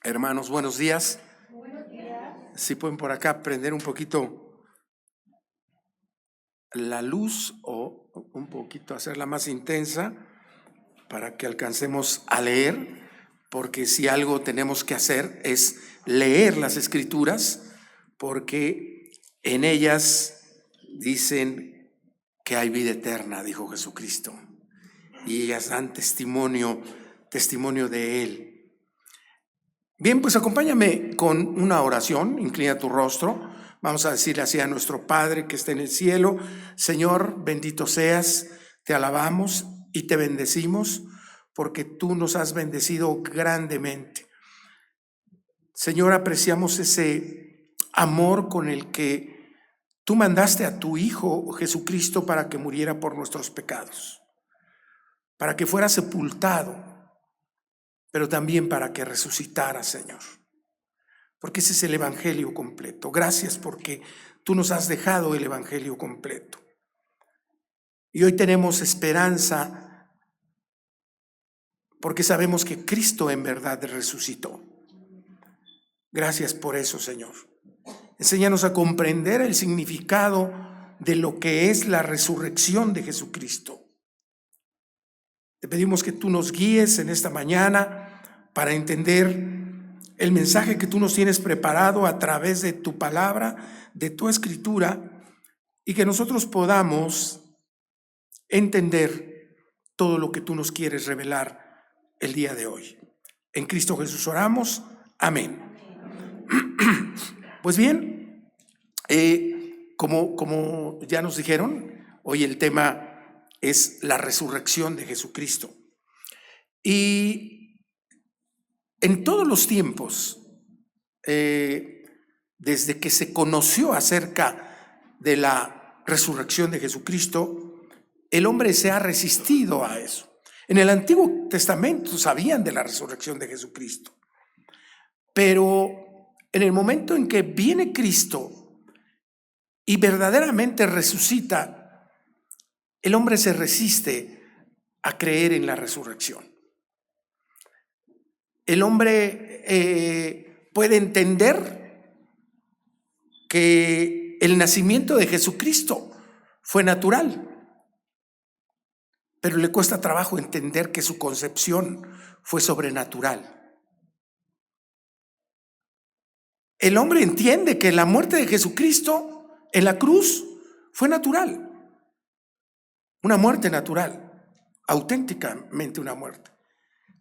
Hermanos, buenos días. Buenos días. Si pueden por acá prender un poquito la luz o un poquito hacerla más intensa para que alcancemos a leer, porque si algo tenemos que hacer es leer las Escrituras, porque en ellas dicen que hay vida eterna, dijo Jesucristo, y ellas dan testimonio de Él. Bien, pues acompáñame con una oración, inclina tu rostro. Vamos a decirle así a nuestro Padre que está en el cielo: Señor, bendito seas, te alabamos y te bendecimos porque tú nos has bendecido grandemente. Señor, apreciamos ese amor con el que tú mandaste a tu Hijo Jesucristo para que muriera por nuestros pecados, para que fuera sepultado, pero también para que resucitara, Señor. Porque ese es el Evangelio completo. Gracias porque tú nos has dejado el Evangelio completo. Y hoy tenemos esperanza porque sabemos que Cristo en verdad resucitó. Gracias por eso, Señor. Enséñanos a comprender el significado de lo que es la resurrección de Jesucristo. Te pedimos que tú nos guíes en esta mañana para entender el mensaje que tú nos tienes preparado a través de tu palabra, de tu escritura, y que nosotros podamos entender todo lo que tú nos quieres revelar el día de hoy. En Cristo Jesús oramos. Amén. Pues bien, como ya nos dijeron, hoy el tema es la resurrección de Jesucristo. Y en todos los tiempos, desde que se conoció acerca de la resurrección de Jesucristo, el hombre se ha resistido a eso. En el Antiguo Testamento sabían de la resurrección de Jesucristo, pero en el momento en que viene Cristo y verdaderamente resucita, el hombre se resiste a creer en la resurrección. El hombre puede entender que el nacimiento de Jesucristo fue natural, pero le cuesta trabajo entender que su concepción fue sobrenatural. El hombre entiende que la muerte de Jesucristo en la cruz fue natural, una muerte natural, auténticamente una muerte,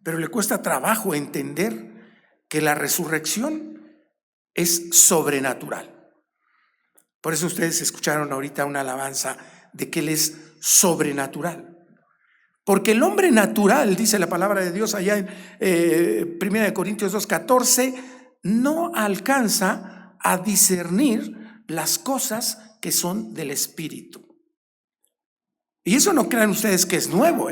pero le cuesta trabajo entender que la resurrección es sobrenatural. Por eso ustedes escucharon ahorita una alabanza de que Él es sobrenatural. Porque el hombre natural, dice la palabra de Dios allá en 1 Corintios 2:14, no alcanza a discernir las cosas que son del Espíritu. Y eso no crean ustedes que es nuevo,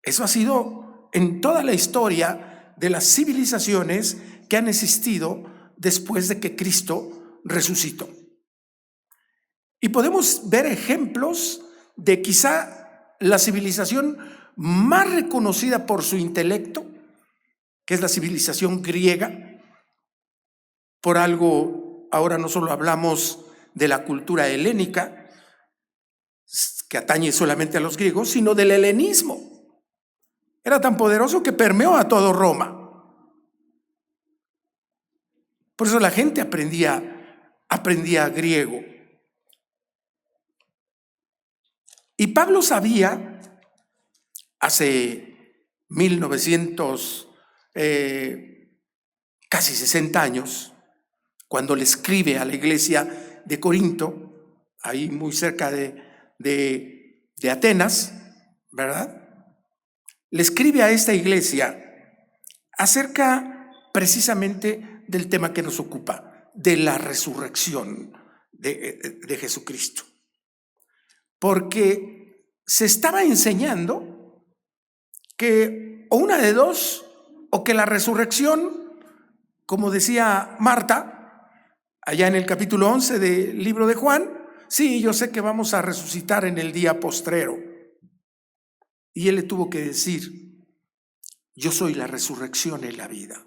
Eso ha sido en toda la historia de las civilizaciones que han existido después de que Cristo resucitó. Y podemos ver ejemplos de quizá la civilización más reconocida por su intelecto, que es la civilización griega. Por algo, ahora no solo hablamos de la cultura helénica, que atañe solamente a los griegos, sino del helenismo. Era tan poderoso que permeó a todo Roma. Por eso la gente aprendía griego. Y Pablo sabía, hace 1900, casi 60 años, cuando le escribe a la iglesia de Corinto, ahí muy cerca de Atenas, ¿verdad? Le escribe a esta iglesia acerca precisamente del tema que nos ocupa, de la resurrección de Jesucristo. Porque se estaba enseñando que o una de dos, o que la resurrección, como decía Marta, allá en el capítulo 11 del libro de Juan, sí, yo sé que vamos a resucitar en el día postrero. Y él le tuvo que decir: yo soy la resurrección y la vida.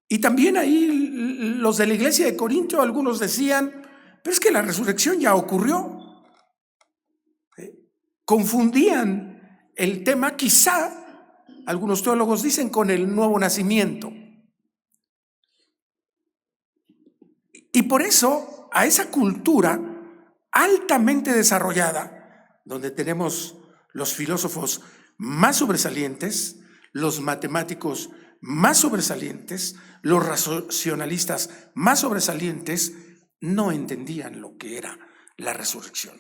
Y también ahí los de la iglesia de Corinto, algunos decían, pero es que la resurrección ya ocurrió. Confundían el tema, quizá, algunos teólogos dicen, con el nuevo nacimiento. Y por eso, a esa cultura altamente desarrollada, donde tenemos los filósofos más sobresalientes, los matemáticos más sobresalientes, los racionalistas más sobresalientes, no entendían lo que era la resurrección.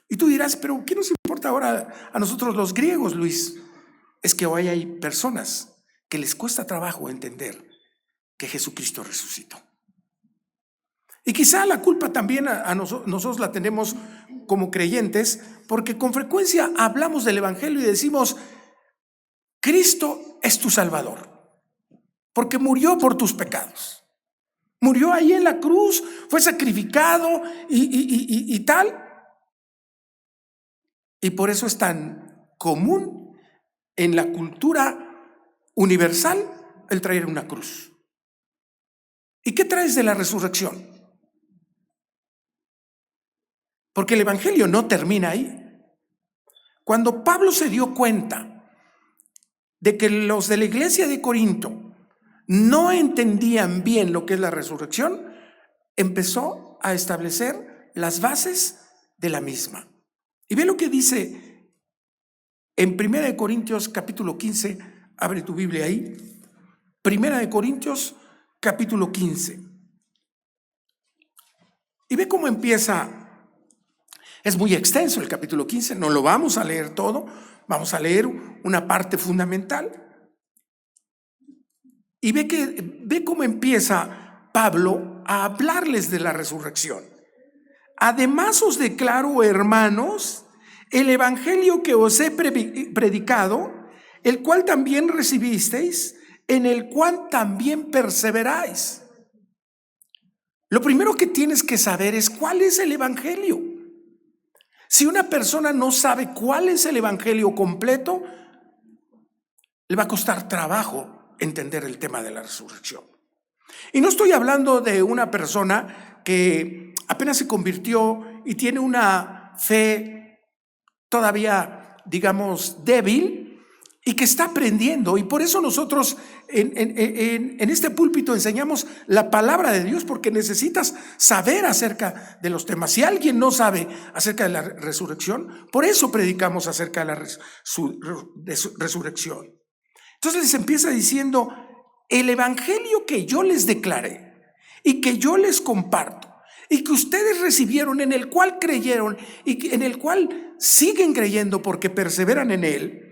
Y tú dirás, pero ¿qué nos importa ahora a nosotros los griegos, Luis? Es que hoy hay personas que les cuesta trabajo entender que Jesucristo resucitó. Y quizá la culpa también nosotros la tenemos como creyentes, porque con frecuencia hablamos del Evangelio y decimos, Cristo es tu Salvador, porque murió por tus pecados. Murió ahí en la cruz, fue sacrificado y tal. Y por eso es tan común en la cultura universal el traer una cruz. ¿Y qué traes de la resurrección? Porque el Evangelio no termina ahí. Cuando Pablo se dio cuenta de que los de la iglesia de Corinto no entendían bien lo que es la resurrección, empezó a establecer las bases de la misma. Y ve lo que dice en 1 Corintios capítulo 15, abre tu Biblia ahí, 1 Corintios capítulo 15. Y ve cómo empieza. Es muy extenso el capítulo 15, no lo vamos a leer todo, vamos a leer una parte fundamental. Y ve cómo empieza Pablo a hablarles de la resurrección. Además os declaro, hermanos, el evangelio que os he predicado, el cual también recibisteis, en el cual también perseveráis. Lo primero que tienes que saber es cuál es el evangelio. Si una persona no sabe cuál es el evangelio completo, le va a costar trabajo entender el tema de la resurrección. Y no estoy hablando de una persona que apenas se convirtió y tiene una fe todavía, digamos, débil y que está aprendiendo. Y por eso nosotros en este púlpito enseñamos la palabra de Dios, porque necesitas saber acerca de los temas. Si alguien no sabe acerca de la resurrección, por eso predicamos acerca de la resurrección. Entonces les empieza diciendo, el evangelio que yo les declaré y que yo les comparto y que ustedes recibieron, en el cual creyeron y en el cual siguen creyendo porque perseveran en él,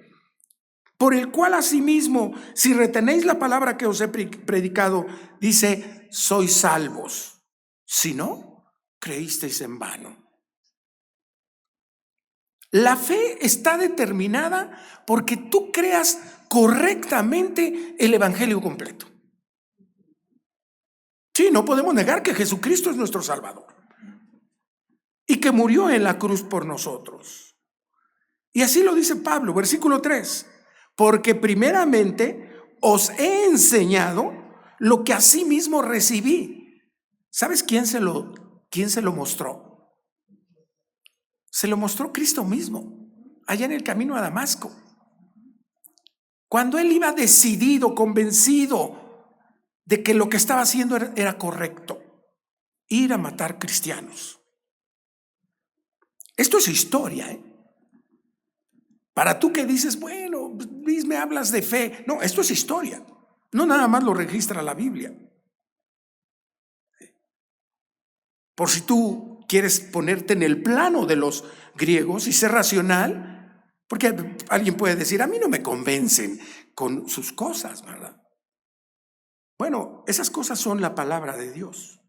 por el cual asimismo, si retenéis la palabra que os he predicado, dice, sois salvos. Si no, creísteis en vano. La fe está determinada porque tú creas correctamente el evangelio completo. Sí, no podemos negar que Jesucristo es nuestro Salvador y que murió en la cruz por nosotros. Y así lo dice Pablo, versículo 3. Porque primeramente os he enseñado lo que asimismo recibí. ¿Sabes quién se lo mostró? Se lo mostró Cristo mismo, allá en el camino a Damasco. Cuando él iba decidido, convencido de que lo que estaba haciendo era correcto, ir a matar cristianos. Esto es historia, ¿eh? Para tú que dices, bueno, Luis, me hablas de fe. No, esto es historia. No nada más lo registra la Biblia. Por si tú quieres ponerte en el plano de los griegos y ser racional, porque alguien puede decir, a mí no me convencen con sus cosas, ¿verdad? Bueno, esas cosas son la palabra de Dios.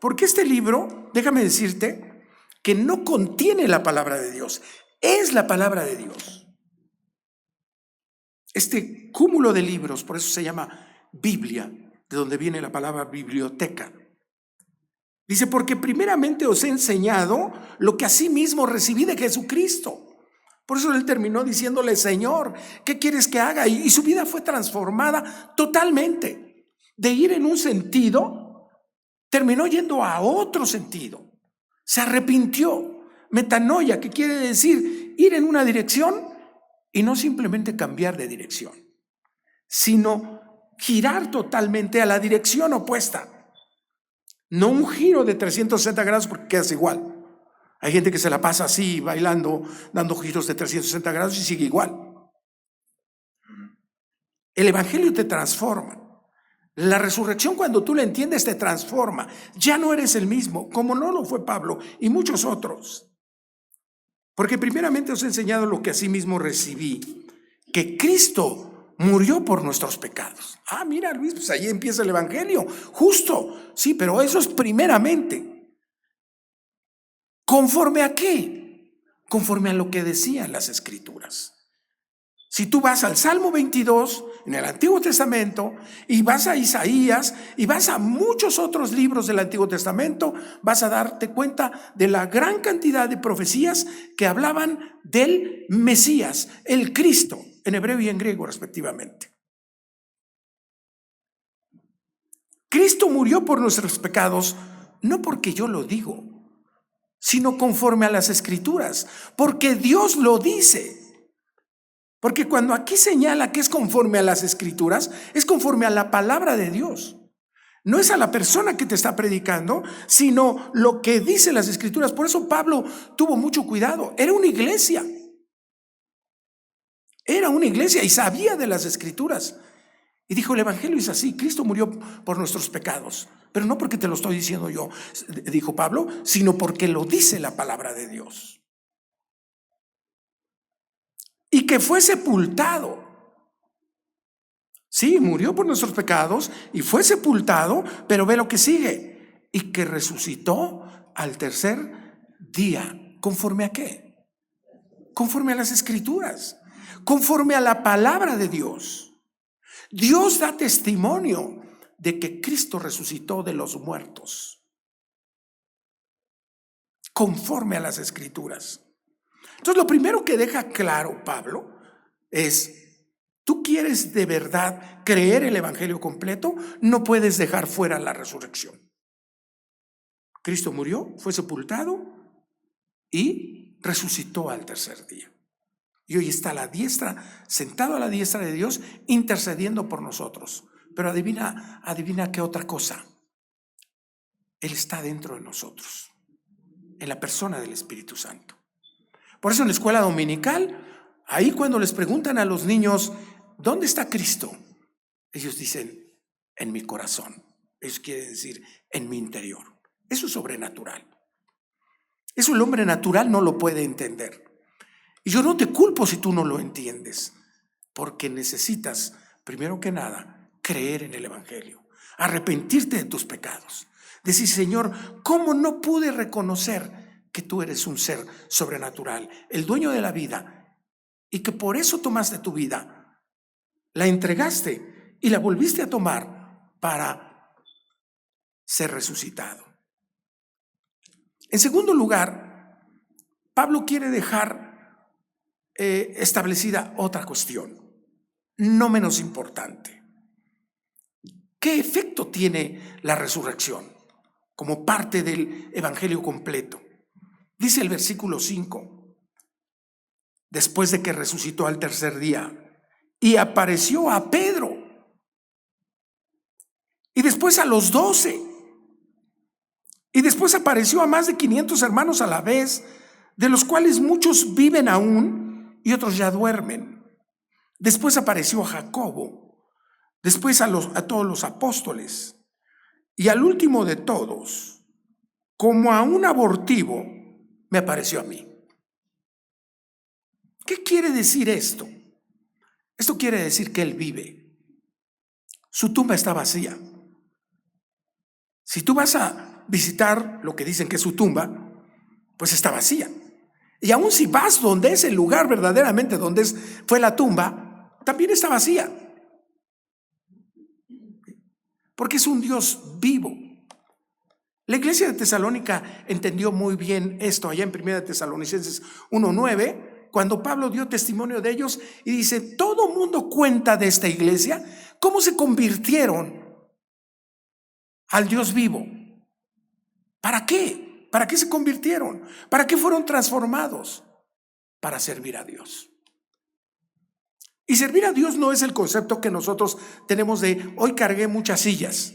Porque este libro, déjame decirte, que no contiene la palabra de Dios. Es la palabra de Dios. Este cúmulo de libros, por eso se llama Biblia, de donde viene la palabra biblioteca. Dice, porque primeramente os he enseñado lo que asimismo recibí de Jesucristo. Por eso él terminó diciéndole, Señor, ¿qué quieres que haga? Y su vida fue transformada totalmente. de ir en un sentido, terminó yendo a otro sentido. Se arrepintió. Metanoia, que quiere decir ir en una dirección y no simplemente cambiar de dirección, sino girar totalmente a la dirección opuesta. No un giro de 360 grados porque quedas igual. Hay gente que se la pasa así, bailando, dando giros de 360 grados y sigue igual. El evangelio te transforma. La resurrección, cuando tú la entiendes, te transforma. Ya no eres el mismo, como no lo fue Pablo y muchos otros. Porque primeramente os he enseñado lo que asimismo recibí, que Cristo murió por nuestros pecados. Mira, Luis, pues ahí empieza el evangelio. Justo, sí, pero eso es primeramente. ¿Conforme a qué? Conforme a lo que decían las Escrituras. Si tú vas al Salmo 22, en el Antiguo Testamento, y vas a Isaías, y vas a muchos otros libros del Antiguo Testamento, vas a darte cuenta de la gran cantidad de profecías que hablaban del Mesías, el Cristo, en hebreo y en griego respectivamente. Cristo murió por nuestros pecados, no porque yo lo digo, sino conforme a las Escrituras, porque Dios lo dice. Porque cuando aquí señala que es conforme a las Escrituras, es conforme a la palabra de Dios. No es a la persona que te está predicando, sino lo que dice las Escrituras. Por eso Pablo tuvo mucho cuidado. Era una iglesia y sabía de las Escrituras. Y dijo, el evangelio es así, Cristo murió por nuestros pecados, pero no porque te lo estoy diciendo yo, dijo Pablo, sino porque lo dice la palabra de Dios. Y que fue sepultado. Sí, murió por nuestros pecados y fue sepultado, pero ve lo que sigue. Y que resucitó al tercer día. ¿Conforme a qué? Conforme a las Escrituras, conforme a la palabra de Dios. Dios da testimonio de que Cristo resucitó de los muertos, conforme a las Escrituras. Entonces, lo primero que deja claro Pablo es, ¿tú quieres de verdad creer el evangelio completo? No puedes dejar fuera la resurrección. Cristo murió, fue sepultado y resucitó al tercer día. Y hoy está a la diestra, sentado a la diestra de Dios, intercediendo por nosotros. Pero adivina qué otra cosa. Él está dentro de nosotros, en la persona del Espíritu Santo. Por eso en la escuela dominical, ahí cuando les preguntan a los niños, ¿dónde está Cristo? Ellos dicen, en mi corazón. Eso quiere decir, en mi interior. Eso es sobrenatural. Eso el hombre natural no lo puede entender. Y yo no te culpo si tú no lo entiendes, porque necesitas, primero que nada, creer en el evangelio, arrepentirte de tus pecados, decir, Señor, ¿cómo no pude reconocer que tú eres un ser sobrenatural, el dueño de la vida, y que por eso tomaste tu vida, la entregaste y la volviste a tomar para ser resucitado? En segundo lugar, Pablo quiere dejar establecida otra cuestión, no menos importante. ¿Qué efecto tiene la resurrección como parte del evangelio completo? Dice el versículo 5, después de que resucitó al tercer día, y apareció a Pedro, y después a los 12, y después apareció a más de 500 hermanos a la vez, de los cuales muchos viven aún y otros ya duermen. Después apareció a Jacobo, después a todos los apóstoles, y al último de todos, como a un abortivo, me apareció a mí. ¿Qué quiere decir esto? Esto quiere decir que él vive. Su tumba está vacía. Si tú vas a visitar lo que dicen que es su tumba, pues está vacía. Y aún si vas donde es el lugar verdaderamente donde fue la tumba, también está vacía. Porque es un Dios vivo. La iglesia de Tesalónica entendió muy bien esto allá en 1 Tesalonicenses 1:9, cuando Pablo dio testimonio de ellos y dice, todo mundo cuenta de esta iglesia, cómo se convirtieron al Dios vivo. ¿Para qué? ¿Para qué se convirtieron? ¿Para qué fueron transformados? Para servir a Dios. Y servir a Dios no es el concepto que nosotros tenemos de hoy cargué muchas sillas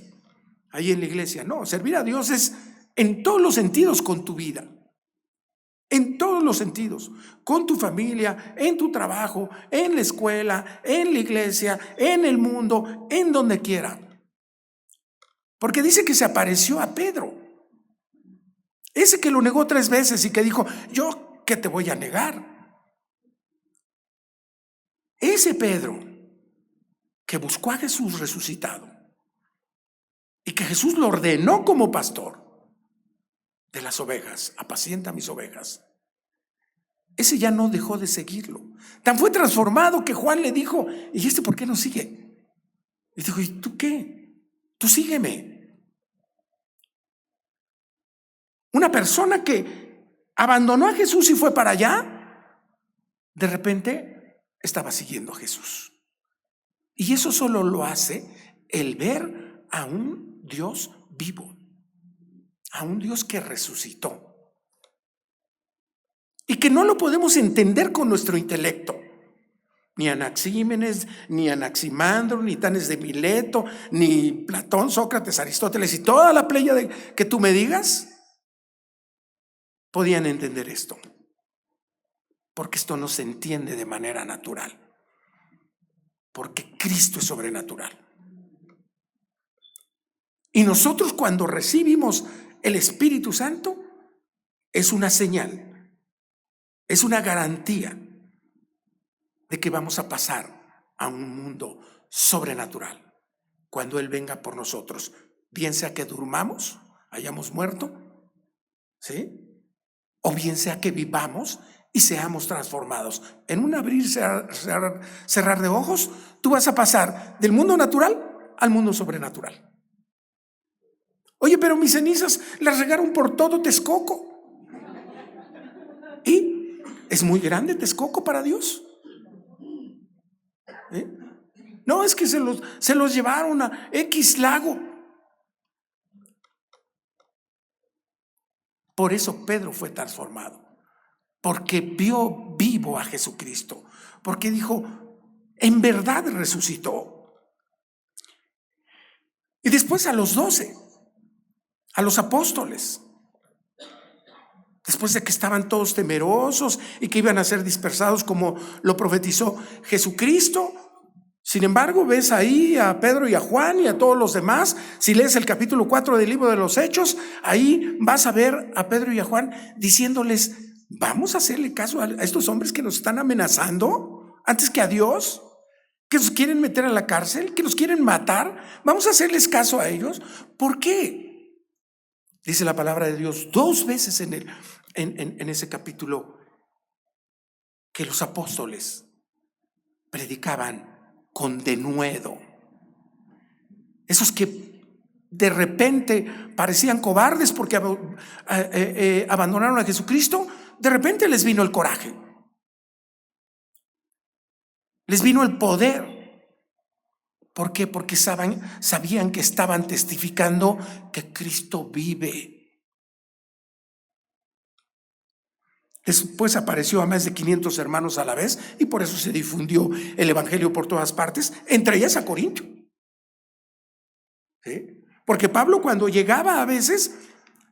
ahí en la iglesia. No, servir a Dios es en todos los sentidos con tu vida. En todos los sentidos, con tu familia, en tu trabajo, en la escuela, en la iglesia, en el mundo, en donde quiera. Porque dice que se apareció a Pedro, ese que lo negó 3 veces y que dijo, yo qué te voy a negar. Ese Pedro que buscó a Jesús resucitado y que Jesús lo ordenó como pastor de las ovejas, apacienta mis ovejas. Ese ya no dejó de seguirlo. Tan fue transformado que Juan le dijo, ¿y este por qué no sigue? Y dijo, ¿y tú qué? Tú sígueme. Una persona que abandonó a Jesús y fue para allá, de repente estaba siguiendo a Jesús. Y eso solo lo hace el ver a un Dios vivo, a un Dios que resucitó. Y que no lo podemos entender con nuestro intelecto. Ni Anaxímenes, ni Anaximandro, ni Tanes de Mileto, ni Platón, Sócrates, Aristóteles y toda la playa que tú me digas, podían entender esto. Porque esto no se entiende de manera natural. Porque Cristo es sobrenatural. Y nosotros cuando recibimos el Espíritu Santo, es una señal. Es una garantía de que vamos a pasar a un mundo sobrenatural cuando Él venga por nosotros, bien sea que durmamos, hayamos muerto, ¿sí? O bien sea que vivamos y seamos transformados. En un abrir, cerrar de ojos, tú vas a pasar del mundo natural al mundo sobrenatural. Oye, pero mis cenizas las regaron por todo Texcoco. ¿Y? ¿Es muy grande Texcoco para Dios? No, es que se los llevaron a X lago. Por eso Pedro fue transformado, porque vio vivo a Jesucristo, porque dijo, en verdad resucitó. Y después a los 12, a los apóstoles, después de que estaban todos temerosos y que iban a ser dispersados como lo profetizó Jesucristo. Sin embargo, ves ahí a Pedro y a Juan y a todos los demás. Si lees el capítulo 4 del libro de los Hechos, ahí vas a ver a Pedro y a Juan diciéndoles, vamos a hacerle caso a estos hombres que nos están amenazando antes que a Dios, que nos quieren meter a la cárcel, que nos quieren matar. Vamos a hacerles caso a ellos. ¿Por qué? Dice la palabra de Dios 2 veces en ese capítulo que los apóstoles predicaban con denuedo. Esos que de repente parecían cobardes porque abandonaron a Jesucristo, de repente les vino el coraje, les vino el poder. ¿Por qué? Porque sabían que estaban testificando que Cristo vive. Después apareció a más de 500 hermanos a la vez y por eso se difundió el evangelio por todas partes, entre ellas a Corinto. ¿Sí? Porque Pablo cuando llegaba a veces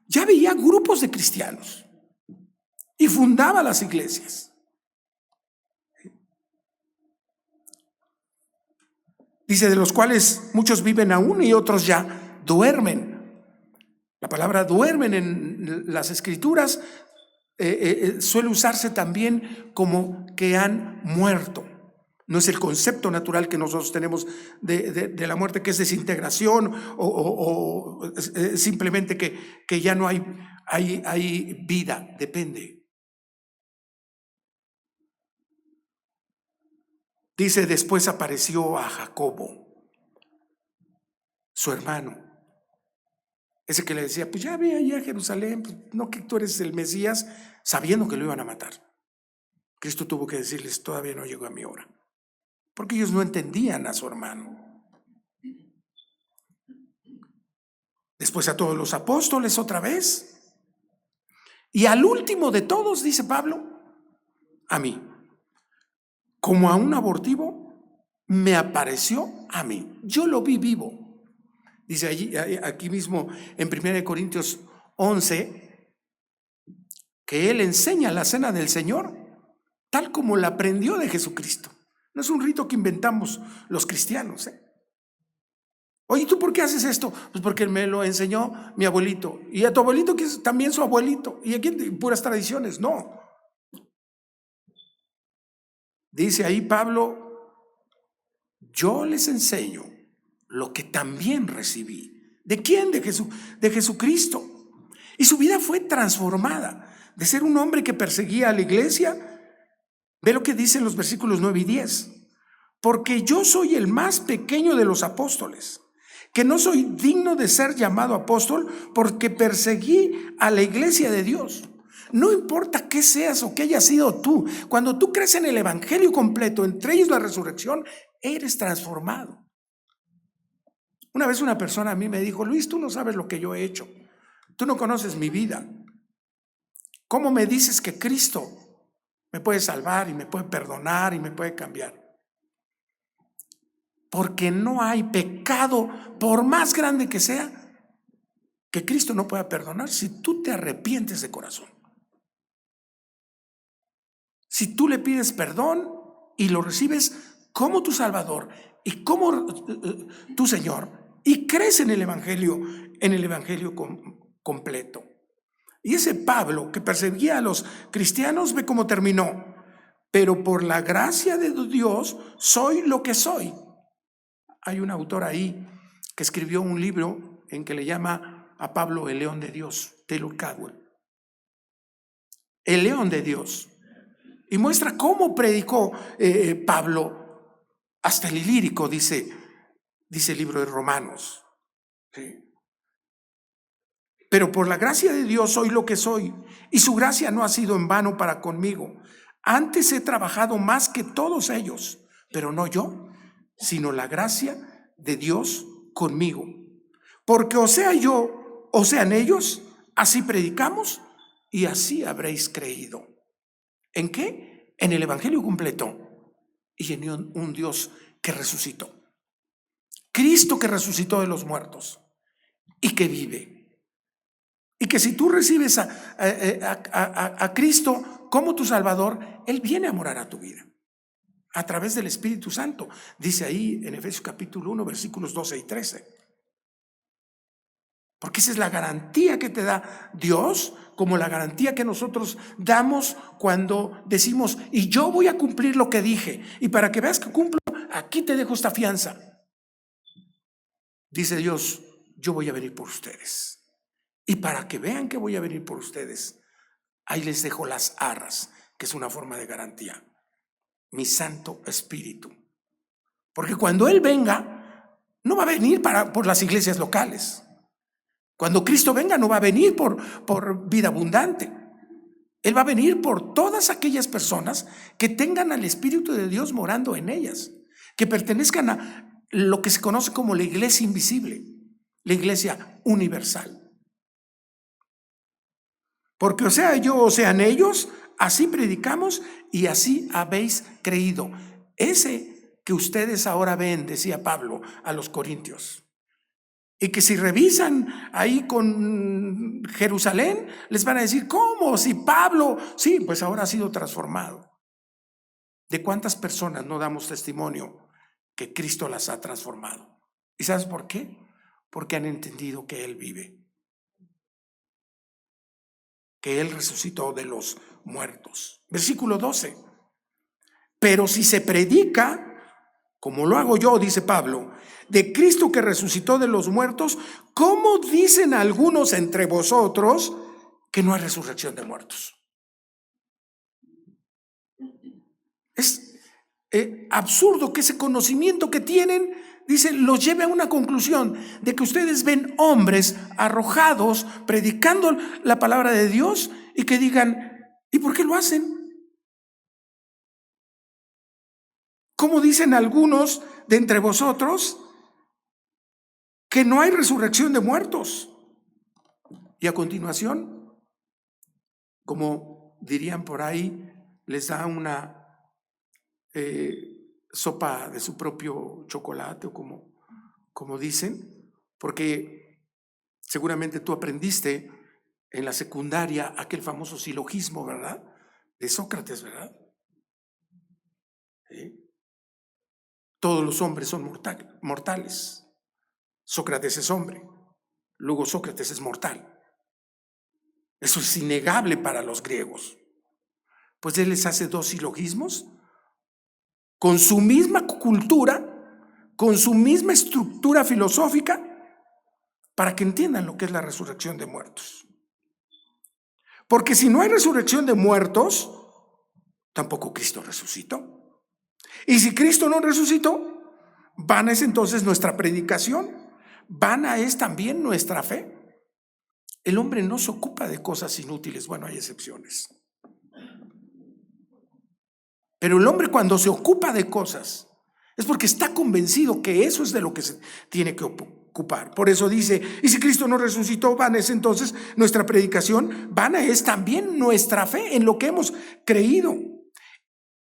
ya veía grupos de cristianos y fundaba las iglesias. Dice, de los cuales muchos viven aún y otros ya duermen. La palabra duermen en las escrituras suele usarse también como que han muerto. No es el concepto natural que nosotros tenemos de la muerte, que es desintegración o simplemente que ya no hay vida, depende. Dice, después apareció a Jacobo, su hermano, ese que le decía, pues ya ve allá a Jerusalén, pues no que tú eres el Mesías, sabiendo que lo iban a matar. Cristo tuvo que decirles, todavía no llegó a mi hora, porque ellos no entendían a su hermano. después a todos los apóstoles otra vez, y al último de todos, dice Pablo, a mí. Como a un abortivo, me apareció a mí. Yo lo vi vivo. Dice allí, aquí mismo en 1 Corintios 11, que él enseña la cena del Señor tal como la aprendió de Jesucristo. No es un rito que inventamos los cristianos, ¿eh? Oye, ¿tú por qué haces esto? Pues porque me lo enseñó mi abuelito. Y a tu abuelito, que es también su abuelito. Y aquí puras tradiciones. No. Dice ahí Pablo, yo les enseño lo que también recibí. ¿De quién? De Jesucristo. Y su vida fue transformada. De ser un hombre que perseguía a la iglesia, ve lo que dicen los versículos 9 y 10. Porque yo soy el más pequeño de los apóstoles, que no soy digno de ser llamado apóstol porque perseguí a la iglesia de Dios. No importa qué seas o qué hayas sido tú, cuando tú crees en el evangelio completo, entre ellos la resurrección, eres transformado. Una vez una persona a mí me dijo, Luis, tú no sabes lo que yo he hecho, tú no conoces mi vida. ¿Cómo me dices que Cristo me puede salvar y me puede perdonar y me puede cambiar? Porque no hay pecado, por más grande que sea, que Cristo no pueda perdonar si tú te arrepientes de corazón. Si tú le pides perdón y lo recibes como tu Salvador y como tu Señor, y crees en el Evangelio completo. Y ese Pablo que perseguía a los cristianos, ve cómo terminó. Pero por la gracia de Dios soy lo que soy. Hay un autor ahí que escribió un libro en que le llama a Pablo el león de Dios, Taylor Caldwell. El león de Dios. Y muestra cómo predicó Pablo hasta el lírico, dice el libro de Romanos. ¿Sí? Pero por la gracia de Dios soy lo que soy, y su gracia no ha sido en vano para conmigo. Antes he trabajado más que todos ellos, pero no yo, sino la gracia de Dios conmigo. Porque o sea yo, o sean ellos, así predicamos y así habréis creído. ¿En qué? En el evangelio completo y en un Dios que resucitó. Cristo que resucitó de los muertos y que vive. Y que si tú recibes a Cristo como tu Salvador, Él viene a morar a tu vida a través del Espíritu Santo. Dice ahí en Efesios capítulo 1, versículos 12 y 13. Porque esa es la garantía que te da Dios, como la garantía que nosotros damos cuando decimos, y yo voy a cumplir lo que dije, y para que veas que cumplo, aquí te dejo esta fianza. Dice Dios, yo voy a venir por ustedes. Y para que vean que voy a venir por ustedes, ahí les dejo las arras, que es una forma de garantía. Mi Santo Espíritu. Porque cuando Él venga, no va a venir por las iglesias locales. Cuando Cristo venga, no va a venir por vida abundante. Él va a venir por todas aquellas personas que tengan al Espíritu de Dios morando en ellas, que pertenezcan a lo que se conoce como la iglesia invisible, la iglesia universal. Porque o sea yo o sean ellos, así predicamos y así habéis creído. Ese que ustedes ahora ven, decía Pablo a los corintios, y que si revisan ahí con Jerusalén, les van a decir, ¿cómo? Si Pablo, sí, pues ahora ha sido transformado. ¿De cuántas personas no damos testimonio que Cristo las ha transformado? ¿Y sabes por qué? Porque han entendido que Él vive, que Él resucitó de los muertos. Versículo 12. Pero si se predica, como lo hago yo, dice Pablo, de Cristo que resucitó de los muertos, ¿cómo dicen algunos entre vosotros que no hay resurrección de muertos? Es absurdo que ese conocimiento que tienen, dice, los lleve a una conclusión de que ustedes ven hombres arrojados predicando la palabra de Dios y que digan, ¿y por qué lo hacen? ¿Cómo dicen algunos de entre vosotros que no hay resurrección de muertos? Y a continuación, como dirían por ahí, les da una sopa de su propio chocolate, o como dicen, porque seguramente tú aprendiste en la secundaria aquel famoso silogismo, ¿verdad? De Sócrates, ¿verdad? ¿Sí? Todos los hombres son mortales. Sócrates es hombre, luego Sócrates es mortal. Eso es innegable para los griegos. Pues él les hace dos silogismos con su misma cultura, con su misma estructura filosófica, para que entiendan lo que es la resurrección de muertos. Porque si no hay resurrección de muertos, tampoco Cristo resucitó. Y si Cristo no resucitó, vana es entonces nuestra predicación, vana es también nuestra fe. El hombre no se ocupa de cosas inútiles, bueno, hay excepciones. Pero el hombre, cuando se ocupa de cosas, es porque está convencido que eso es de lo que se tiene que ocupar. Por eso dice, y si Cristo no resucitó, vana es entonces nuestra predicación, vana es también nuestra fe en lo que hemos creído.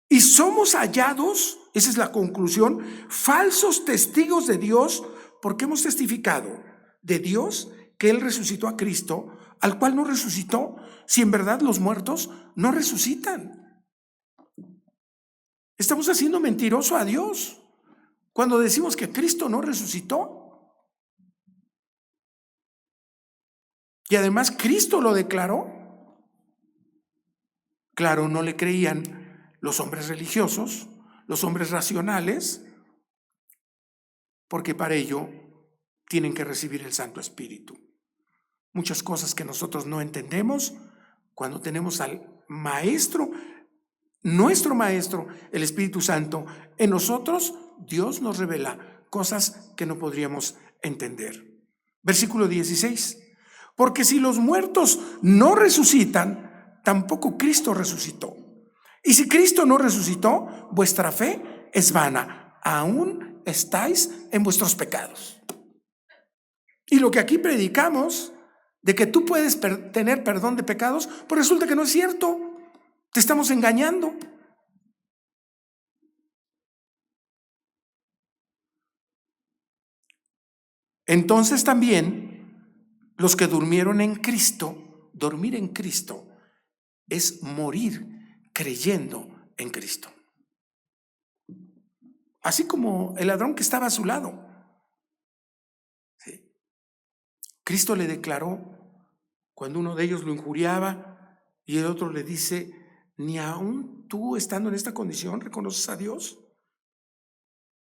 Y somos hallados, esa es la conclusión, falsos testigos de Dios, porque hemos testificado de Dios que Él resucitó a Cristo, al cual no resucitó, si en verdad los muertos no resucitan. Estamos haciendo mentiroso a Dios cuando decimos que Cristo no resucitó. Y además Cristo lo declaró. Claro, no le creían los hombres religiosos, los hombres racionales, porque para ello tienen que recibir el Santo Espíritu. Muchas cosas que nosotros no entendemos, cuando tenemos al Maestro, nuestro Maestro, el Espíritu Santo, en nosotros, Dios nos revela cosas que no podríamos entender. Versículo 16. Porque si los muertos no resucitan, tampoco Cristo resucitó. Y si Cristo no resucitó, vuestra fe es vana. Aún estáis en vuestros pecados. Y lo que aquí predicamos, de que tú puedes tener perdón de pecados, pues resulta que no es cierto. Te estamos engañando. Entonces también los que durmieron en Cristo, dormir en Cristo es morir creyendo en Cristo. Así como el ladrón que estaba a su lado. ¿Sí? Cristo le declaró, cuando uno de ellos lo injuriaba y el otro le dice, ni aún tú estando en esta condición reconoces a Dios.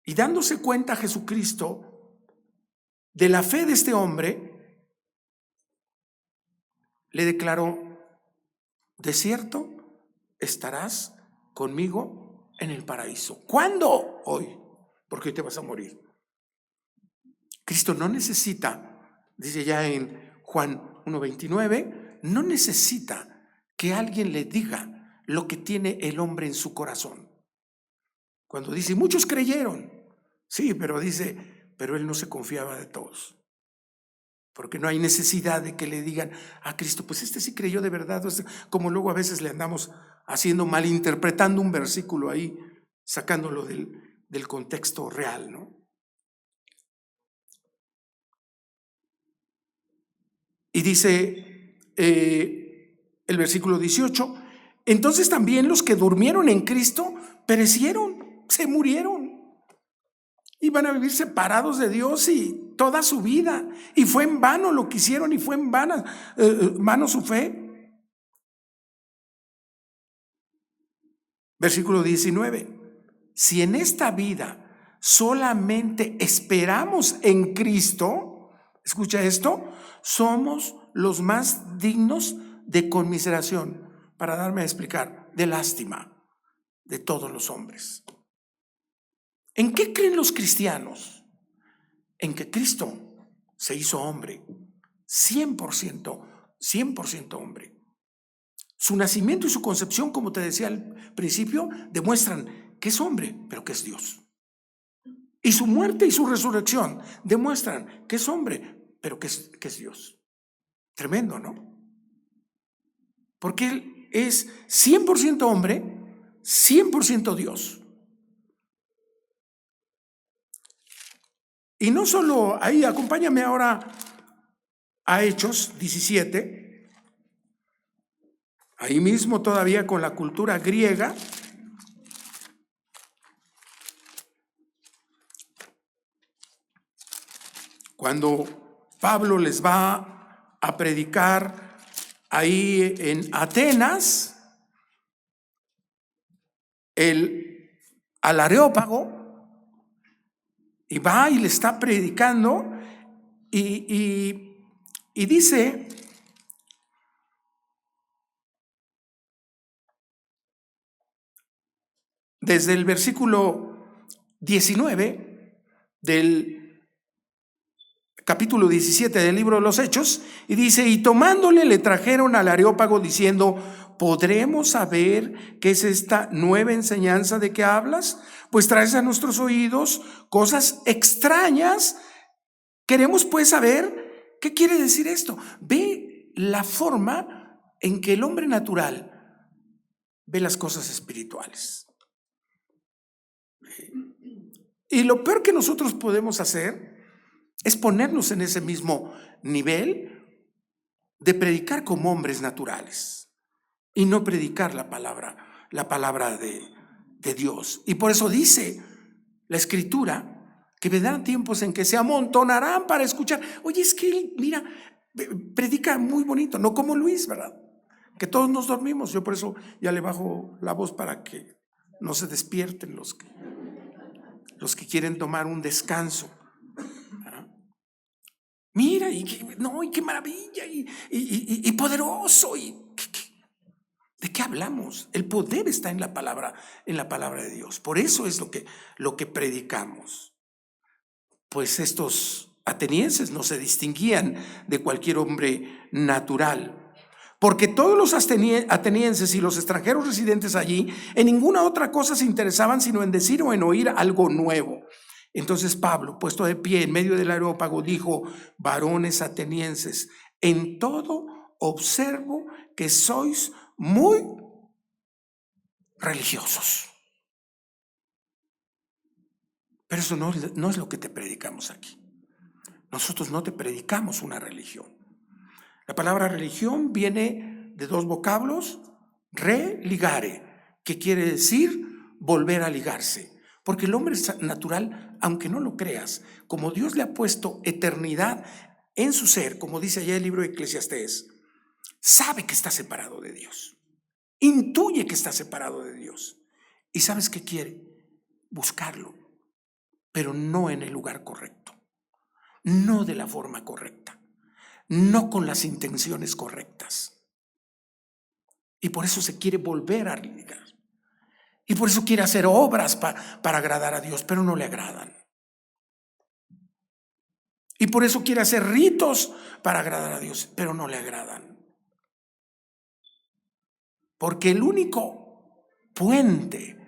Y dándose cuenta Jesucristo de la fe de este hombre, le declaró, de cierto estarás conmigo en el paraíso. ¿Cuándo? Hoy, porque hoy te vas a morir. Cristo no necesita, dice ya en Juan 1:29, no necesita que alguien le diga lo que tiene el hombre en su corazón. Cuando dice, muchos creyeron, sí, pero dice, pero él no se confiaba de todos. Porque no hay necesidad de que le digan a Cristo, pues este sí creyó de verdad, como luego a veces le andamos haciendo, malinterpretando un versículo ahí, sacándolo del contexto real, ¿no? Y dice el versículo 18, entonces también los que durmieron en Cristo perecieron, se murieron. Y van a vivir separados de Dios y toda su vida. Y fue en vano lo que hicieron y fue en vano su fe. Versículo 19. Si en esta vida solamente esperamos en Cristo, escucha esto, somos los más dignos de conmiseración, para darme a explicar, de lástima de todos los hombres. ¿En qué creen los cristianos? En que Cristo se hizo hombre, 100% hombre. Su nacimiento y su concepción, como te decía al principio, demuestran que es hombre, pero que es Dios. Y su muerte y su resurrección demuestran que es hombre, pero que es Dios. Tremendo, ¿no? Porque Él es 100% hombre, 100% Dios. Y no solo ahí, acompáñame ahora a Hechos 17, ahí mismo todavía con la cultura griega. Cuando Pablo les va a predicar ahí en Atenas, al Areópago, y va y le está predicando y dice, desde el versículo 19 del capítulo 17 del libro de los Hechos, y dice, y tomándole le trajeron al Areópago diciendo, ¿podremos saber qué es esta nueva enseñanza de que hablas? Pues traes a nuestros oídos cosas extrañas. Queremos pues saber qué quiere decir esto. Ve la forma en que el hombre natural ve las cosas espirituales. Y lo peor que nosotros podemos hacer es ponernos en ese mismo nivel de predicar como hombres naturales y no predicar la palabra de Dios. Y por eso dice la Escritura que vendrán tiempos en que se amontonarán para escuchar. Oye, es que él, mira, predica muy bonito, no como Luis, ¿verdad? Que todos nos dormimos. Yo por eso ya le bajo la voz para que no se despierten los que quieren tomar un descanso. Mira, y qué maravilla, y poderoso. ¿De qué hablamos? El poder está en la palabra de Dios. Por eso es lo que predicamos. Pues estos atenienses no se distinguían de cualquier hombre natural, porque todos los atenienses y los extranjeros residentes allí en ninguna otra cosa se interesaban sino en decir o en oír algo nuevo. Entonces Pablo, puesto de pie en medio del Areópago, dijo, varones atenienses, en todo observo que sois muy religiosos. Pero eso no es lo que te predicamos aquí. Nosotros no te predicamos una religión. La palabra religión viene de dos vocablos, religare, que quiere decir volver a ligarse. Porque el hombre natural, aunque no lo creas, como Dios le ha puesto eternidad en su ser, como dice allá el libro de Eclesiastés, sabe que está separado de Dios, intuye que está separado de Dios. ¿Y sabes qué quiere? Buscarlo, pero no en el lugar correcto, no de la forma correcta, no con las intenciones correctas. Y por eso se quiere volver a ligar. Y por eso quiere hacer obras para agradar a Dios, pero no le agradan. Y por eso quiere hacer ritos para agradar a Dios, pero no le agradan. Porque el único puente,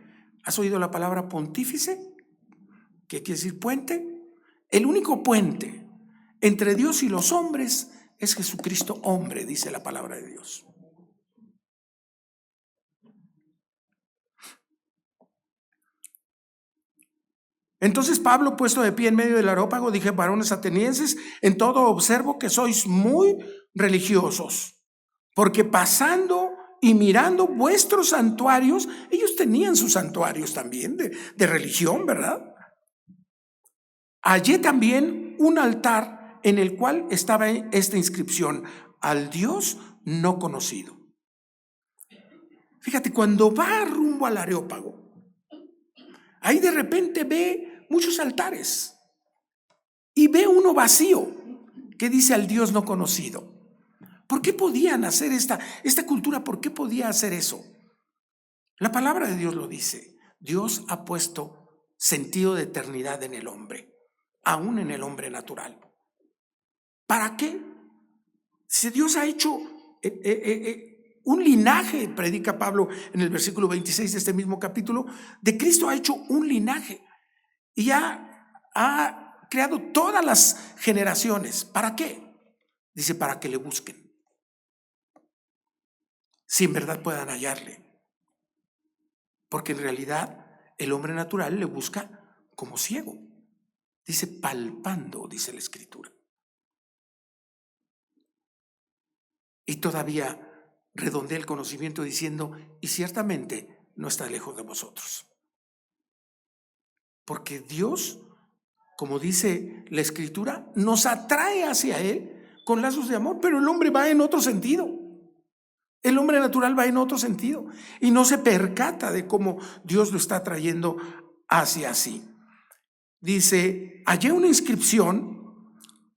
¿has oído la palabra pontífice? ¿Qué quiere decir puente? El único puente entre Dios y los hombres es Jesucristo hombre, dice la palabra de Dios. Entonces Pablo, puesto de pie en medio del Areópago, dije, varones atenienses, en todo observo que sois muy religiosos, porque pasando y mirando vuestros santuarios, ellos tenían sus santuarios también de religión, ¿verdad? Hallé también un altar en el cual estaba esta inscripción, al Dios no conocido. Fíjate, cuando va rumbo al Areópago, ahí de repente ve muchos altares y ve uno vacío que dice al Dios no conocido. ¿Por qué podían hacer esta cultura? ¿Por qué podía hacer eso? La palabra de Dios lo dice. Dios ha puesto sentido de eternidad en el hombre, aún en el hombre natural. ¿Para qué? Si Dios ha hecho un linaje, predica Pablo en el versículo 26 de este mismo capítulo, de Cristo ha hecho un linaje y ha creado todas las generaciones. ¿Para qué? Dice, para que le busquen, si en verdad puedan hallarle. Porque en realidad el hombre natural le busca como ciego. Dice, palpando, dice la Escritura. Y todavía redondea el conocimiento diciendo, y ciertamente no está lejos de vosotros. Porque Dios, como dice la Escritura, nos atrae hacia Él con lazos de amor, pero el hombre va en otro sentido. El hombre natural va en otro sentido y no se percata de cómo Dios lo está trayendo hacia sí. Dice, hallé una inscripción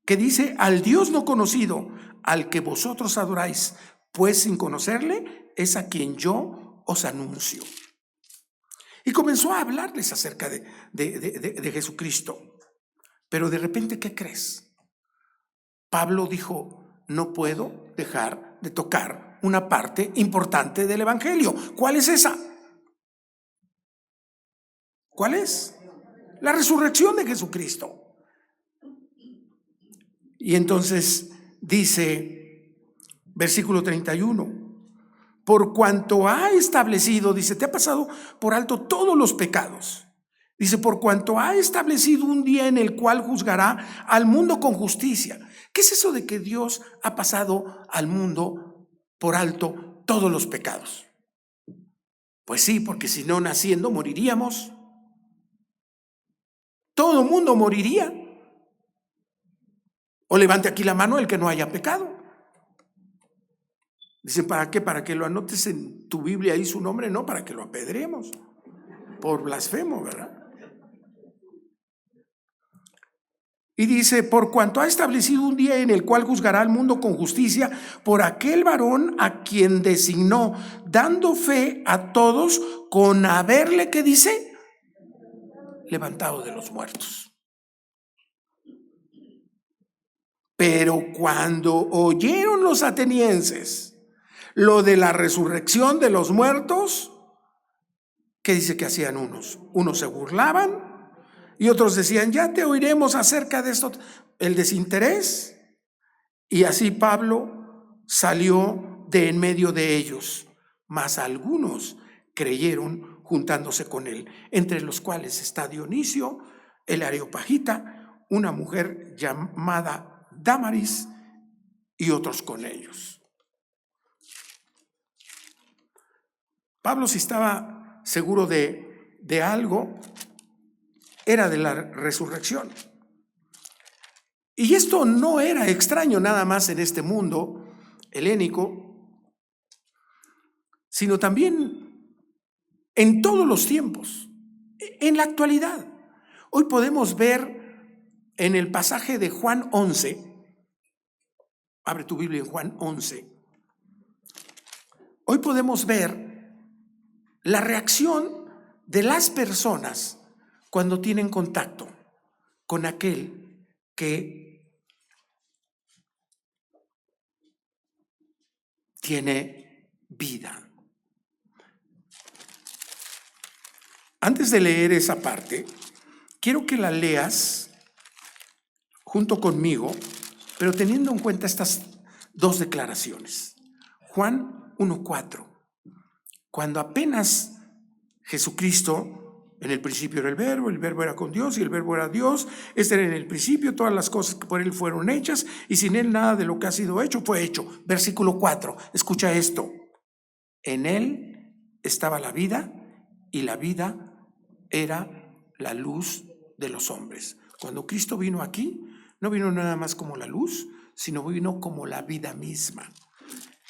que dice, al Dios no conocido, al que vosotros adoráis, pues sin conocerle, es a quien yo os anuncio. Y comenzó a hablarles acerca de Jesucristo. Pero de repente, ¿qué crees? Pablo dijo, no puedo dejar de tocar una parte importante del Evangelio. ¿Cuál es esa? ¿Cuál es? La resurrección de Jesucristo. Y entonces dice, versículo 31, por cuanto ha establecido, dice, te ha pasado por alto todos los pecados. Dice, por cuanto ha establecido un día en el cual juzgará al mundo con justicia. ¿Qué es eso de que Dios ha pasado al mundo por alto todos los pecados? Pues sí, porque si no, naciendo moriríamos. Todo el mundo moriría. O levante aquí la mano el que no haya pecado. Dicen, ¿para qué? Para que lo anotes en tu Biblia ahí su nombre, no, para que lo apedreemos por blasfemo, ¿verdad? Y dice, por cuanto ha establecido un día en el cual juzgará al mundo con justicia por aquel varón a quien designó, dando fe a todos con haberle, ¿qué dice? Levantado de los muertos. Pero cuando oyeron los atenienses lo de la resurrección de los muertos, ¿qué dice que hacían unos? Unos se burlaban y otros decían, ya te oiremos acerca de esto. El desinterés. Y así Pablo salió de en medio de ellos, mas algunos creyeron juntándose con él, entre los cuales está Dionisio, el areopagita, una mujer llamada Dámaris y otros con ellos. Pablo, si estaba seguro de algo, era de la resurrección. Y esto no era extraño nada más en este mundo helénico, sino también en todos los tiempos, en la actualidad. Hoy podemos ver en el pasaje de Juan 11, abre tu Biblia en Juan 11, hoy podemos ver la reacción de las personas cuando tienen contacto con aquel que tiene vida. Antes de leer esa parte, quiero que la leas junto conmigo, pero teniendo en cuenta estas dos declaraciones. Juan 1:4. Cuando apenas Jesucristo, en el principio era el verbo era con Dios y el verbo era Dios, este era en el principio, todas las cosas que por él fueron hechas y sin él nada de lo que ha sido hecho fue hecho. Versículo 4, escucha esto. En él estaba la vida y la vida era la luz de los hombres. Cuando Cristo vino aquí, no vino nada más como la luz, sino vino como la vida misma.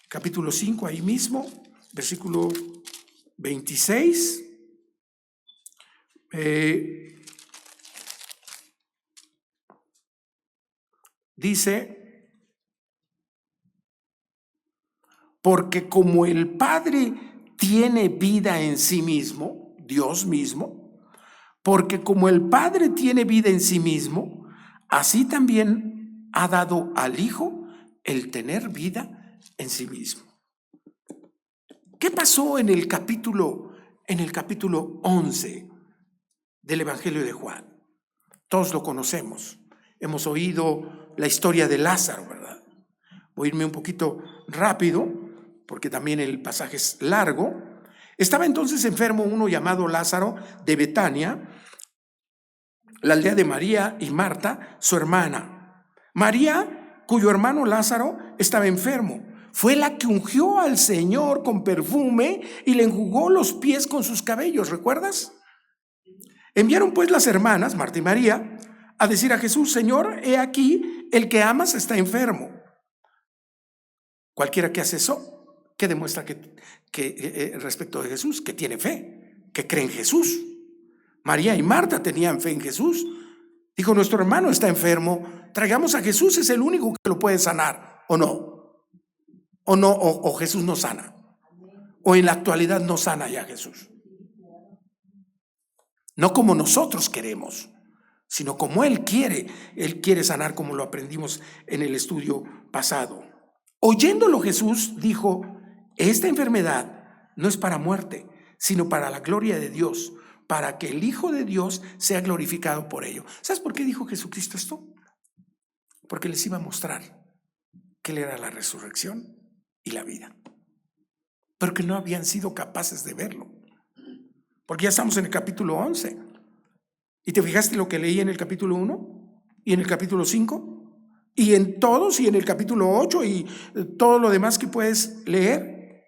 Capítulo 5, ahí mismo, versículo 26. Dice, porque como el Padre tiene vida en sí mismo, Dios mismo, porque como el Padre tiene vida en sí mismo, así también ha dado al Hijo el tener vida en sí mismo. ¿Qué pasó en el capítulo 11 del Evangelio de Juan? Todos lo conocemos. Hemos oído la historia de Lázaro, ¿verdad? voy a irme un poquito rápido, porque también el pasaje es largo. Estaba entonces enfermo uno llamado Lázaro de Betania, la aldea de María y Marta, su hermana. María, cuyo hermano Lázaro estaba enfermo, fue la que ungió al Señor con perfume y le enjugó los pies con sus cabellos, ¿recuerdas? Enviaron pues las hermanas, Marta y María, a decir a Jesús: Señor, he aquí, el que amas está enfermo. Cualquiera que hace eso, que demuestra que respecto de Jesús, que tiene fe, que cree en Jesús. María y Marta tenían fe en Jesús. Dijo: nuestro hermano está enfermo, traigamos a Jesús, es el único que lo puede sanar. ¿O no? ¿O no? ¿O Jesús no sana? ¿O en la actualidad no sana ya Jesús? No como nosotros queremos, sino como Él quiere sanar, como lo aprendimos en el estudio pasado. Oyéndolo Jesús dijo: esta enfermedad no es para muerte, sino para la gloria de Dios, para que el Hijo de Dios sea glorificado por ello. ¿Sabes por qué dijo Jesucristo esto? Porque les iba a mostrar que Él era la resurrección y la vida, pero que no habían sido capaces de verlo. Porque ya estamos en el capítulo 11. ¿Y te fijaste lo que leí en el capítulo 1 y en el capítulo 5? Y en todos, y en el capítulo 8 y todo lo demás que puedes leer.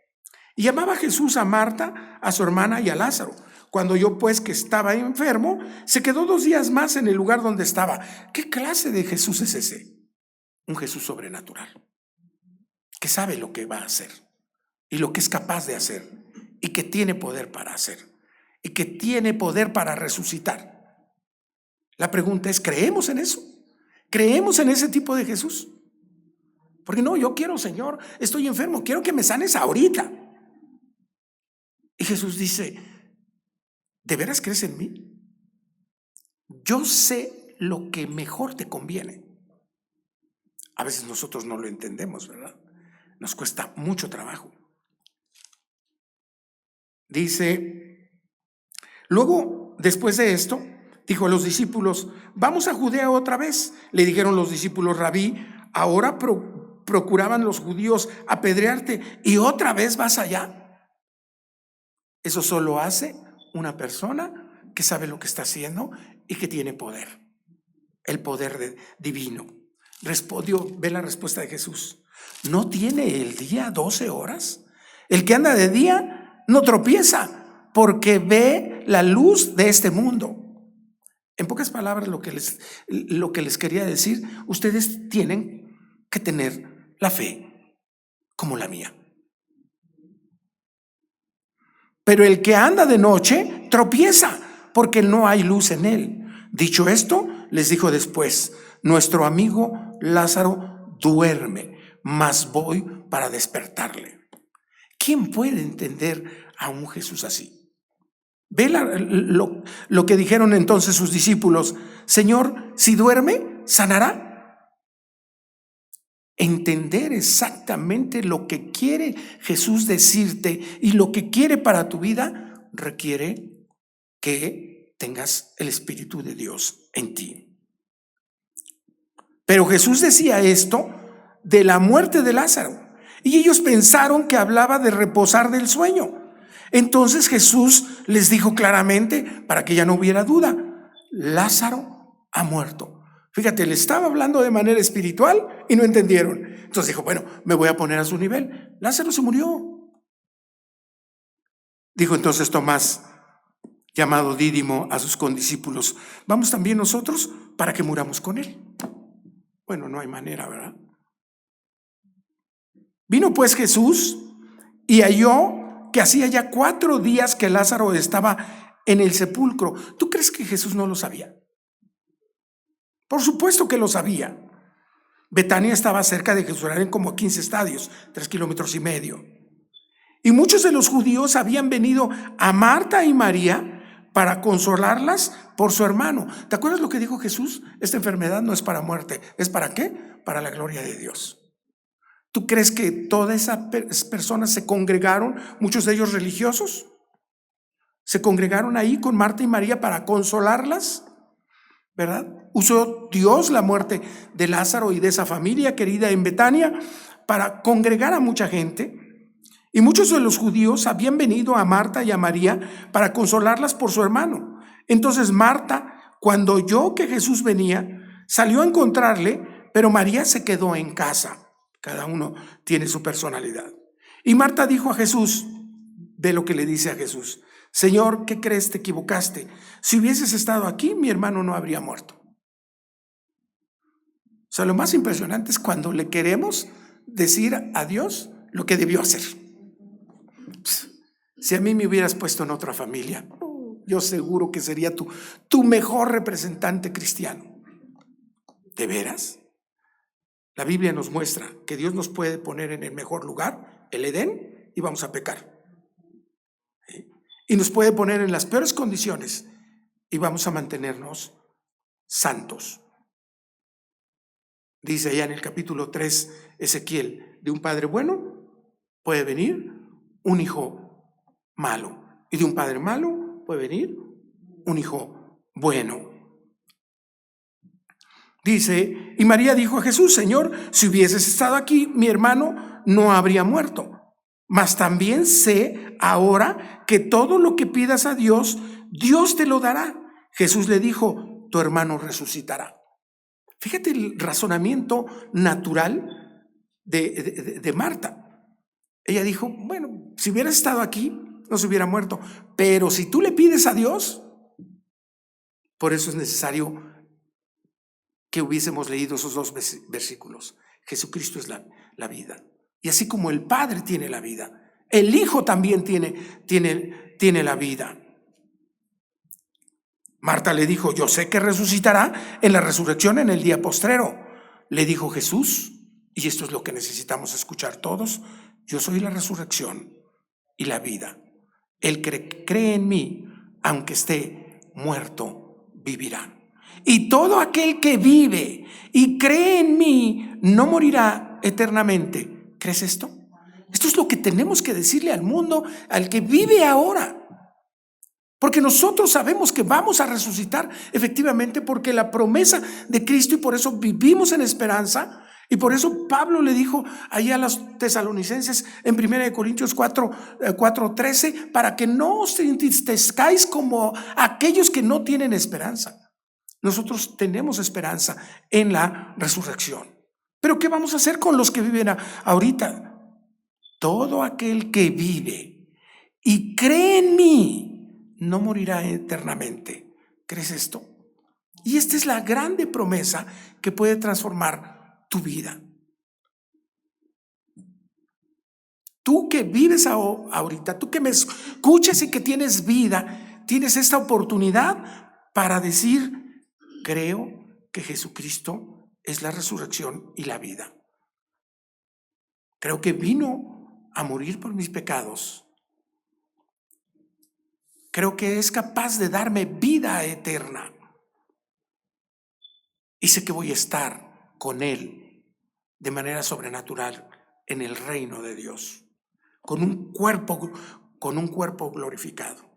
Y llamaba Jesús a Marta, a su hermana y a Lázaro. Cuando oyó pues que estaba enfermo, se quedó 2 días más en el lugar donde estaba. ¿Qué clase de Jesús es ese? Un Jesús sobrenatural, que sabe lo que va a hacer y lo que es capaz de hacer y que tiene poder para hacer y que tiene poder para resucitar. La pregunta es: ¿creemos en eso? ¿Creemos en ese tipo de Jesús? Porque no, yo quiero, Señor, estoy enfermo, quiero que me sanes ahorita. Y Jesús dice: ¿de veras crees en mí? Yo sé lo que mejor te conviene. A veces nosotros no lo entendemos, ¿verdad? Nos cuesta mucho trabajo. Dice, luego, después de esto, dijo a los discípulos: vamos a Judea otra vez. Le dijeron los discípulos: Rabí, ahora procuraban los judíos apedrearte y otra vez vas allá. Eso solo hace una persona que sabe lo que está haciendo y que tiene poder, el poder divino. Respondió, ve la respuesta de Jesús: ¿no tiene el día 12 horas? El que anda de día no tropieza, porque ve la luz de este mundo. En pocas palabras, lo que les quería decir: ustedes tienen que tener la fe como la mía. Pero el que anda de noche tropieza, porque no hay luz en él. Dicho esto, les dijo después: nuestro amigo Lázaro duerme, mas voy para despertarle. ¿Quién puede entender a un Jesús así? Ve lo que dijeron entonces sus discípulos: Señor, si duerme, ¿sanará? Entender exactamente lo que quiere Jesús decirte y lo que quiere para tu vida requiere que tengas el Espíritu de Dios en ti. Pero Jesús decía esto de la muerte de Lázaro, y ellos pensaron que hablaba de reposar del sueño. Entonces Jesús les dijo claramente, para que ya no hubiera duda: Lázaro ha muerto. Fíjate, le estaba hablando de manera espiritual y no entendieron. Entonces dijo: bueno, me voy a poner a su nivel. Lázaro se murió. Dijo entonces Tomás, llamado Dídimo, a sus condiscípulos: ¿vamos también nosotros para que muramos con él? Bueno, no hay manera, ¿verdad? Vino pues Jesús y halló que hacía ya 4 días que Lázaro estaba en el sepulcro. ¿Tú crees que Jesús no lo sabía? Por supuesto que lo sabía. Betania estaba cerca de Jerusalén como a 15 estadios, 3,5 kilómetros. Y muchos de los judíos habían venido a Marta y María para consolarlas por su hermano. ¿Te acuerdas lo que dijo Jesús? Esta enfermedad no es para muerte. ¿Es para qué? Para la gloria de Dios. ¿Tú crees que todas esas personas se congregaron, muchos de ellos religiosos? ¿Se congregaron ahí con Marta y María para consolarlas? ¿Verdad? Usó Dios la muerte de Lázaro y de esa familia querida en Betania para congregar a mucha gente. Y muchos de los judíos habían venido a Marta y a María para consolarlas por su hermano. Entonces Marta, cuando oyó que Jesús venía, salió a encontrarle, pero María se quedó en casa. Cada uno tiene su personalidad. Y Marta dijo a Jesús, ve lo que le dice a Jesús: Señor, ¿qué crees? Te equivocaste. Si hubieses estado aquí, mi hermano no habría muerto. O sea, lo más impresionante es cuando le queremos decir a Dios lo que debió hacer. Si a mí me hubieras puesto en otra familia, yo seguro que sería tu mejor representante cristiano. ¿De veras? La Biblia nos muestra que Dios nos puede poner en el mejor lugar, el Edén, y vamos a pecar. ¿Sí? Y nos puede poner en las peores condiciones y vamos a mantenernos santos. Dice allá en el capítulo 3, Ezequiel, de un padre bueno puede venir un hijo malo, y de un padre malo puede venir un hijo bueno. Dice, y María dijo a Jesús: Señor, si hubieses estado aquí, mi hermano no habría muerto. Mas también sé ahora que todo lo que pidas a Dios, Dios te lo dará. Jesús le dijo: tu hermano resucitará. Fíjate el razonamiento natural de Marta. Ella dijo, bueno, si hubieras estado aquí, no se hubiera muerto. Pero si tú le pides a Dios, por eso es necesario que hubiésemos leído esos dos versículos. Jesucristo es la vida. Y así como el Padre tiene la vida, el Hijo también tiene la vida. Marta le dijo: yo sé que resucitará en la resurrección en el día postrero. Le dijo Jesús, y esto es lo que necesitamos escuchar todos: yo soy la resurrección y la vida. El que cree en mí, aunque esté muerto, vivirá. Y todo aquel que vive y cree en mí no morirá eternamente. ¿Crees esto? Esto es lo que tenemos que decirle al mundo, al que vive ahora. Porque nosotros sabemos que vamos a resucitar efectivamente, porque la promesa de Cristo, y por eso vivimos en esperanza. Y por eso Pablo le dijo ahí a los tesalonicenses en 1 Corintios 4:13, para que no os entristezcáis como aquellos que no tienen esperanza. Nosotros tenemos esperanza en la resurrección. Pero ¿qué vamos a hacer con los que viven ahorita? Todo aquel que vive y cree en mí no morirá eternamente. ¿Crees esto? Y esta es la grande promesa que puede transformar tu vida. Tú que vives ahorita, tú que me escuchas y que tienes vida, tienes esta oportunidad para decir: creo que Jesucristo es la resurrección y la vida. Creo que vino a morir por mis pecados. Creo que es capaz de darme vida eterna. Y sé que voy a estar con Él de manera sobrenatural en el reino de Dios, con un cuerpo glorificado.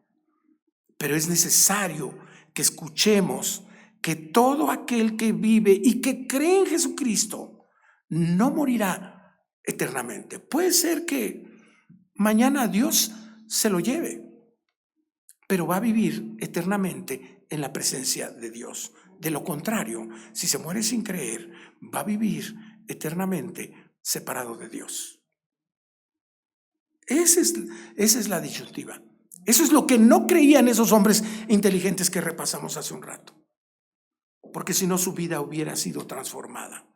Pero es necesario que escuchemos que todo aquel que vive y que cree en Jesucristo no morirá eternamente. Puede ser que mañana Dios se lo lleve, pero va a vivir eternamente en la presencia de Dios. De lo contrario, si se muere sin creer, va a vivir eternamente separado de Dios. Esa es la disyuntiva. Eso es lo que no creían esos hombres inteligentes que repasamos hace un rato. Porque si no, su vida hubiera sido transformada.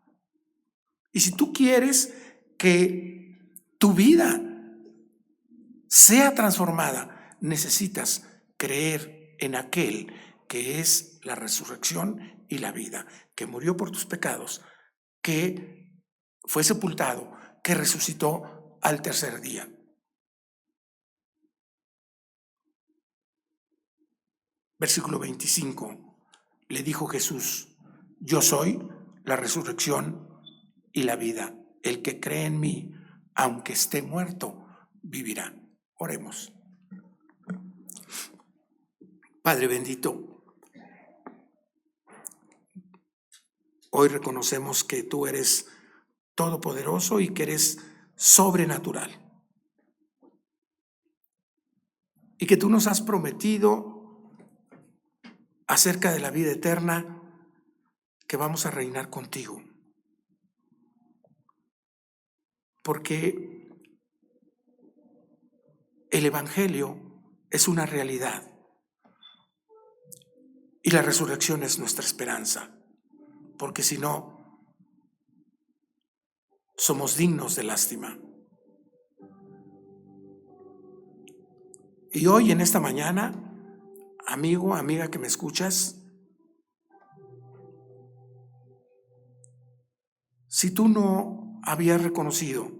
Y si tú quieres que tu vida sea transformada, necesitas creer en aquel que es la resurrección y la vida, que murió por tus pecados, que fue sepultado, que resucitó al tercer día. Versículo 25, le dijo Jesús: yo soy la resurrección y la vida. El que cree en mí, aunque esté muerto, vivirá. Oremos. Padre bendito, hoy reconocemos que tú eres todopoderoso y que eres sobrenatural. Y que tú nos has prometido acerca de la vida eterna que vamos a reinar contigo. Porque el Evangelio es una realidad y la resurrección es nuestra esperanza. Porque si no, somos dignos de lástima. Y hoy en esta mañana, amigo, amiga que me escuchas, si tú no habías reconocido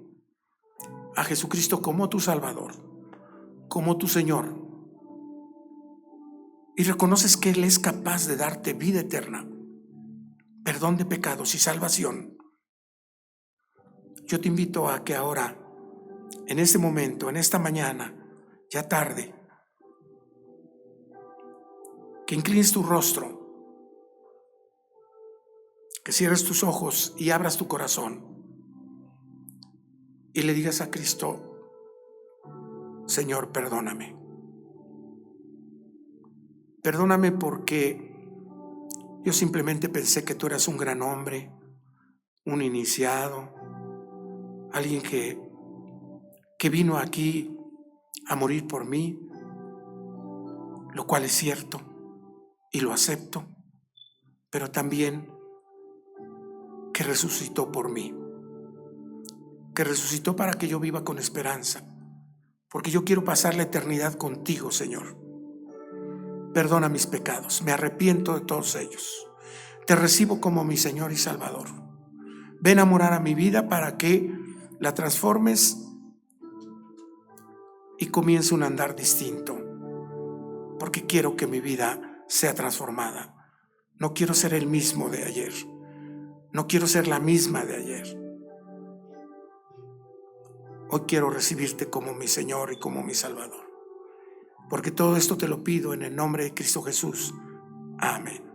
a Jesucristo como tu Salvador, como tu Señor, y reconoces que Él es capaz de darte vida eterna, perdón de pecados y salvación, yo te invito a que ahora, en este momento, en esta mañana, ya tarde, que inclines tu rostro, que cierres tus ojos y abras tu corazón y le digas a Cristo: Señor, perdóname. Perdóname porque yo simplemente pensé que tú eras un gran hombre, un iniciado, alguien que vino aquí a morir por mí, lo cual es cierto y lo acepto, pero también que resucitó por mí, que resucitó para que yo viva con esperanza, porque yo quiero pasar la eternidad contigo, Señor. Perdona mis pecados, me arrepiento de todos ellos. Te recibo como mi Señor y Salvador. Ven a morar a mi vida para que la transformes y comience un andar distinto, porque quiero que mi vida sea transformada. No quiero ser el mismo de ayer. No quiero ser la misma de ayer. Hoy quiero recibirte como mi Señor y como mi Salvador, porque todo esto te lo pido en el nombre de Cristo Jesús. Amén.